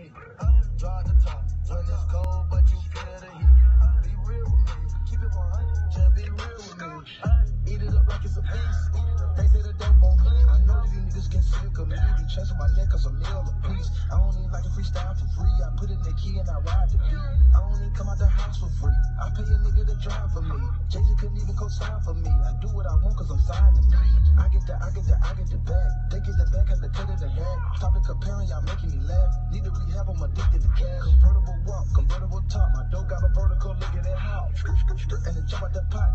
me. Draw the top when it's cold, but you feel the heat. Be real with me, keep it 100. Just be real with me. Eat it up like it's a piece. They say the dope won't clean. I know that these niggas get sick of me. Be chasing my neck cause a meal a piece. I don't even like to freestyle for free. I put in the key and I ride the beat. I don't even come out the house for free. I pay a nigga to drive for me. Jay-Z couldn't even co-sign for me. I do what I want cause I'm signed to me. I get the bag. They get the bag cause they cut it in half. Stop it comparing, y'all making me laugh. Need to rehab, I'm addicted to cash. Convertible walk, convertible top. My dough got a vertical, look at that how. And the jump out the pot.